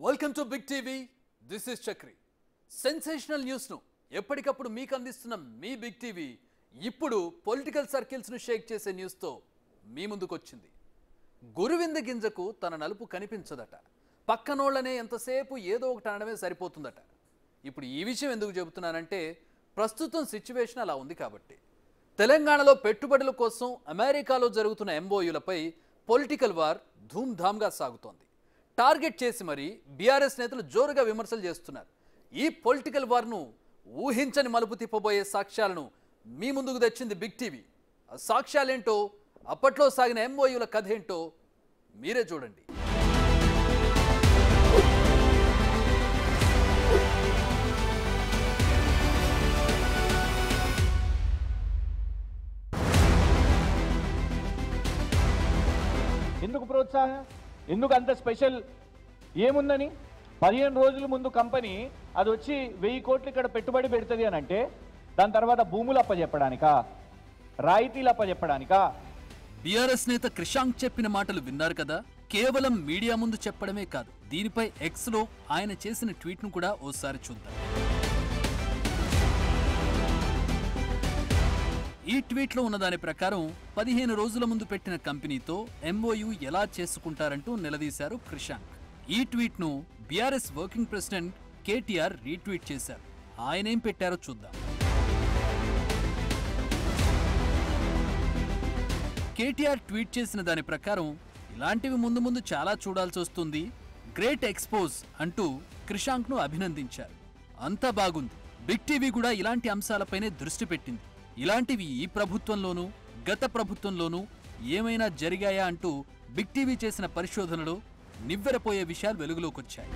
Welcome to big TV. This is Chakri. Sensational న్యూస్ను ఎప్పటికప్పుడు మీకు అందిస్తున్న మీ బిగ్ టీవీ ఇప్పుడు పొలిటికల్ సర్కిల్స్ను షేక్ చేసే న్యూస్తో మీ ముందుకు వచ్చింది. గురువింద గింజకు తన నలుపు కనిపించదట, పక్కనోళ్లనే ఎంతసేపు ఏదో ఒకటి అనడమే సరిపోతుందట. ఇప్పుడు ఈ విషయం ఎందుకు చెబుతున్నానంటే ప్రస్తుతం సిచ్యువేషన్ అలా ఉంది కాబట్టి. తెలంగాణలో పెట్టుబడుల కోసం అమెరికాలో జరుగుతున్న ఎంఓయూలపై పొలిటికల్ వార్ ధూమ్ధామ్గా సాగుతోంది. టార్గెట్ చేసి మరి బీఆర్ఎస్ నేతలు జోరుగా విమర్శలు చేస్తున్నారు. ఈ పొలిటికల్ వార్ను ఊహించని మలుపు తిప్పబోయే సాక్ష్యాలను మీ ముందుకు తెచ్చింది బిగ్ టీవీ. ఆ సాక్ష్యాలేంటో, అప్పట్లో సాగిన ఎంఓయూల కథ ఏంటో మీరే చూడండి. ఎందుకు ప్రోత్సాహం, ఎందుకు అంత స్పెషల్ ఏముందని? 15 రోజుల ముందు కంపెనీ అది వచ్చి 1000 కోట్లు ఇక్కడ పెట్టుబడి పెడుతుంది అని అంటే దాని తర్వాత భూములు అప్పచెప్పడానికా, రాయితీలు అప్పచెప్పడానికా? బీఆర్ఎస్ నేత క్రిషాంక్ చెప్పిన మాటలు విన్నారు కదా. కేవలం మీడియా ముందు చెప్పడమే కాదు, దీనిపై ఎక్స్లో ఆయన చేసిన ట్వీట్ను కూడా ఓసారి చూద్దాం. ఈ ట్వీట్లో ఉన్న దాని ప్రకారం 15 రోజుల ముందు పెట్టిన కంపెనీతో ఎంఓయూ ఎలా చేసుకుంటారంటూ నిలదీశారు క్రిషాంక్. ఈ ట్వీట్ను BRS working president KTR retweet చేశారు. ఆయనేం పెట్టారో చూద్దాం. కేటీఆర్ ట్వీట్ చేసిన దాని ప్రకారం ఇలాంటివి ముందు ముందు చాలా చూడాల్సి వస్తుంది, గ్రేట్ ఎక్స్పోజ్ అంటూ క్రిషాంక్ను అభినందించారు. అంతా బాగుంది, బిగ్ టీవీ కూడా ఇలాంటి అంశాలపైనే దృష్టి పెట్టింది. ఇలాంటివి ఈ ప్రభుత్వంలోనూ గత ప్రభుత్వంలోనూ ఏమైనా జరిగాయా అంటూ బిగ్ టీవీ చేసిన పరిశోధనలో నివ్వెరపోయే విషయాలు వెలుగులోకొచ్చాయి.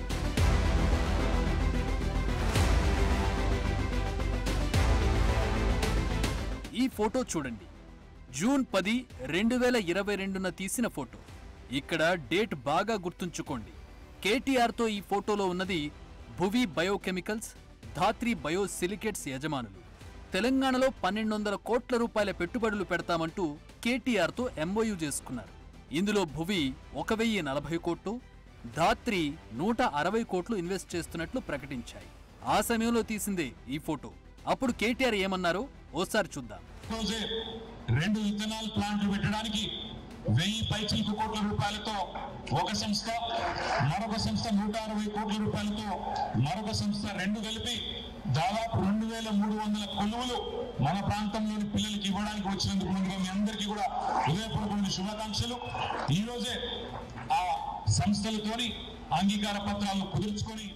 ఈ ఫోటో చూడండి, జూన్ 10, 2022న తీసిన ఫోటో. ఇక్కడ డేట్ బాగా గుర్తుంచుకోండి. కేటీఆర్తో ఈ ఫోటోలో ఉన్నది భువి బయోకెమికల్స్, ధాత్రి బయోసిలికేట్స్ యజమానులు. తెలంగాణలో 1200 కోట్ల రూపాయల పెట్టుబడులు పెడతామంటూ కేటీఆర్తో ఎంఓయూ చేసుకున్నారు. ఇందులో భువి 1040 కోట్లు, ధాత్రి 160 కోట్లు ఇన్వెస్ట్ చేస్తున్నట్లు ప్రకటించాయి. ఆ సమయంలో తీసిందే ఈ ఫోటో. అప్పుడు కేటీఆర్ ఏమన్నారో ఓసారి చూద్దాం. 2 ఇథనాల్ ప్లాంట్లు పెట్టడానికి 1000 పైచిలకు కోట్ల రూపాయలతో ఒక సంస్థ, మరొక సంస్థ 160 కోట్ల రూపాయలతో మరొక సంస్థ, 2 కలిపి దాదాపు 2300 కొలువులు మన ప్రాంతంలోని పిల్లలకి ఇవ్వడానికి వచ్చినందుకు ముందుగా మీ అందరికీ కూడా హృదయపూర్వకమైన శుభాకాంక్షలు. ఈ రోజే ఆ సంస్థలతోని అంగీకార పత్రాలను కుదుర్చుకొని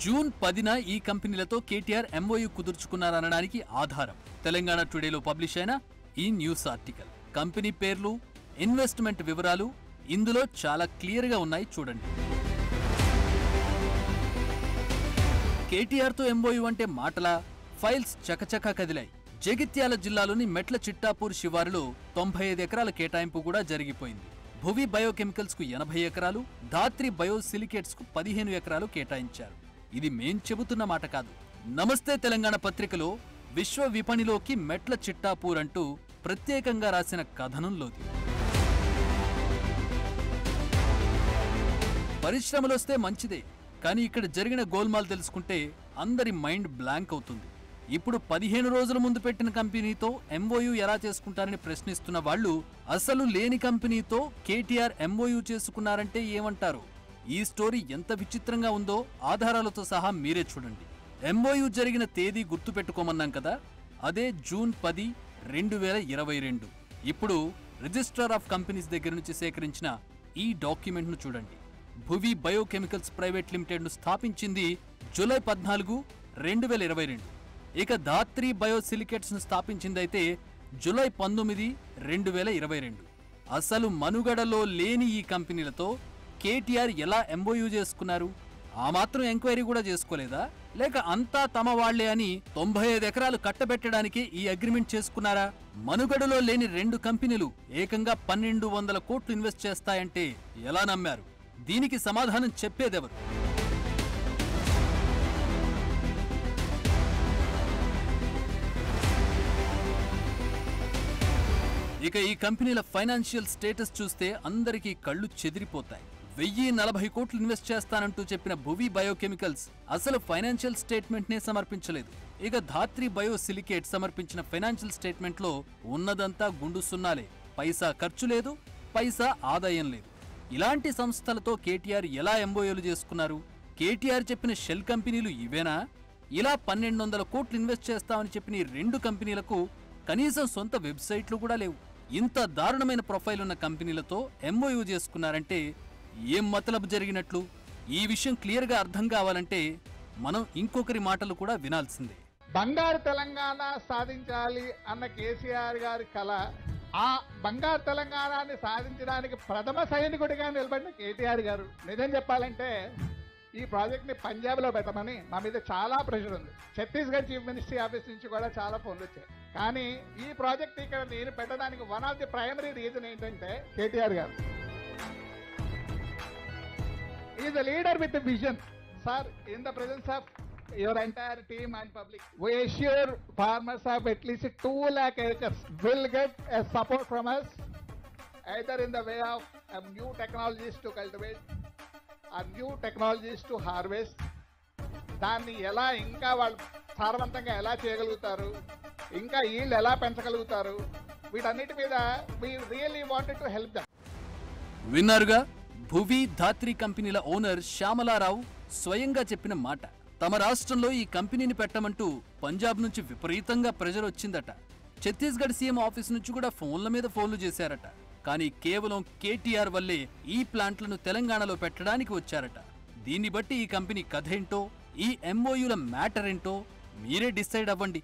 జూన్ 10న ఈ కంపెనీలతో కేటీఆర్ ఎంఓయూ కుదుర్చుకున్నారనడానికి ఆధారం తెలంగాణ టుడేలో పబ్లిష్ అయిన ఈ న్యూస్ ఆర్టికల్. కంపెనీ పేర్లు, ఇన్వెస్ట్మెంట్ వివరాలు ఇందులో చాలా క్లియర్గా ఉన్నాయి, చూడండి. కేటీఆర్తో ఎంఓయూ అంటే మాటలా? ఫైల్స్ చకచకా కదిలాయి. జగిత్యాల జిల్లాలోని మెట్ల చిట్టాపూర్ శివారులో 95 ఎకరాల కేటాయింపు కూడా జరిగిపోయింది. భువి బయోకెమికల్స్కు 80 ఎకరాలు, ధాత్రి బయోసిలికేట్స్కు 15 ఎకరాలు కేటాయించారు. ఇది మేం చెబుతున్న మాట కాదు. నమస్తే తెలంగాణ పత్రికలో విశ్వ విపణిలోకి మెట్ల చిట్టాపూర్ అంటూ ప్రత్యేకంగా రాసిన కథనంలోది. పరిశ్రమలొస్తే మంచిదే, కానీ ఇక్కడ జరిగిన గోల్మాల్ తెలుసుకుంటే అందరి మైండ్ బ్లాంక్ అవుతుంది. ఇప్పుడు 15 రోజుల ముందు పెట్టిన కంపెనీతో ఎంఓయూ ఎలా చేసుకుంటారని ప్రశ్నిస్తున్న వాళ్ళు అసలు లేని కంపెనీతో కేటీఆర్ ఎంఓయూ చేసుకున్నారంటే ఏమంటారు? ఈ స్టోరీ ఎంత విచిత్రంగా ఉందో ఆధారాలతో సహా మీరే చూడండి. ఎంఓయూ జరిగిన తేదీ గుర్తుపెట్టుకోమన్నాం కదా, అదే జూన్ 10, 2022. ఇప్పుడు రిజిస్ట్రార్ ఆఫ్ కంపెనీస్ దగ్గర నుంచి సేకరించిన ఈ డాక్యుమెంట్ను చూడండి. భువి బయోకెమికల్స్ ప్రైవేట్ లిమిటెడ్ను స్థాపించింది జూలై 14, 2022. ఇక ధాత్రి బయోసిలికేట్స్ను స్థాపించిందైతే జూలై 19, 2022. అసలు మనుగడలో లేని ఈ కంపెనీలతో కేటీఆర్ ఎలా ఎంఓయూ చేసుకున్నారు? ఆ మాత్రం ఎంక్వైరీ కూడా చేసుకోలేదా? లేక అంతా తమ వాళ్లే అని 95 ఎకరాలు కట్టబెట్టడానికి ఈ అగ్రిమెంట్ చేసుకున్నారా? మనుగడలో లేని 2 కంపెనీలు ఏకంగా 1200 కోట్లు ఇన్వెస్ట్ చేస్తాయంటే ఎలా నమ్మారు? దీనికి సమాధానం చెప్పేదెవరు? ఇక ఈ కంపెనీల ఫైనాన్షియల్ స్టేటస్ చూస్తే అందరికీ కళ్ళు చెదిరిపోతాయి. 1040 కోట్లు ఇన్వెస్ట్ చేస్తానంటూ చెప్పిన భువి బయోకెమికల్స్ అసలు ఫైనాన్షియల్ స్టేట్మెంట్ నే సమర్పించలేదు. ఇక ధాత్రి బయోసిలికేట్ సమర్పించిన ఫైనాన్షియల్ స్టేట్మెంట్ లో ఉన్నదంతా గుండు సున్నాలే. పైసా ఖర్చు లేదు, పైసా ఆదాయం లేదు. ఇలాంటి సంస్థలతో కేటీఆర్ ఎలా ఎంఓయూలు చేసుకున్నారు? కేటీఆర్ చెప్పిన షెల్ కంపెనీలు ఇవేనా? ఇలా 1200 కోట్లు ఇన్వెస్ట్ చేస్తామని చెప్పిన ఈ 2 కంపెనీలకు కనీసం సొంత వెబ్సైట్లు కూడా లేవు. ఇంత దారుణమైన ప్రొఫైల్ ఉన్న కంపెనీలతో ఎంఓయూ చేసుకున్నారంటే ఏం మతలబు జరిగినట్లు? ఈ విషయం క్లియర్ గా అర్థం కావాలంటే మనం ఇంకొకరి మాటలు కూడా వినాల్సిందే. బంగారు తెలంగాణ సాధించాలి అన్న కేసీఆర్ గారి కళ, ఆ బంగారు తెలంగాణని సాధించడానికి ప్రథమ సైనికుడిగా నిలబడిన కేటీఆర్ గారు నిజం చెప్పాలంటే ఈ ప్రాజెక్ట్ని పంజాబ్లో పెట్టమని మా మీద చాలా ప్రెషర్ ఉంది. ఛత్తీస్గఢ్ చీఫ్ మినిస్ట్రీ ఆఫీస్ నుంచి కూడా చాలా ఫోన్లు వచ్చాయి. కానీ ఈ ప్రాజెక్ట్ ఇక్కడ నేను పెట్టడానికి one of the primary reason ఏంటంటే కేటీఆర్ గారు is a leader with vision. Sir, in the presence of your entire team and public, we assure farmers of at least 2 lakh acres will get a support from us, either in the way of new technologies to cultivate or new technologies to harvest. దాన్ని ఎలా ఇంకా వాళ్ళు సారవంతంగా ఎలా చేయగలుగుతారు, ఇంకా yield ఎలా పెంచగలుగుతారు, వీటన్నిటి మీద we really wanted to help them. విన్నారుగా భువి ధాత్రి కంపెనీల ఓనర్ శ్యామలారావు స్వయంగా చెప్పిన మాట. తమ రాష్ట్రంలో ఈ కంపెనీని పెట్టమంటూ పంజాబ్ నుంచి విపరీతంగా ప్రెజర్ వచ్చిందట. ఛత్తీస్గఢ్ సీఎం ఆఫీస్ నుంచి కూడా ఫోన్ల మీద ఫోన్లు చేశారట. కానీ కేవలం కేటీఆర్ వల్లే ఈ ప్లాంట్లను తెలంగాణలో పెట్టడానికి వచ్చారట. దీన్ని బట్టి ఈ కంపెనీ కథ ఏంటో, ఈ ఎంఓయూల మ్యాటర్ ఏంటో మీరే డిసైడ్ అవ్వండి.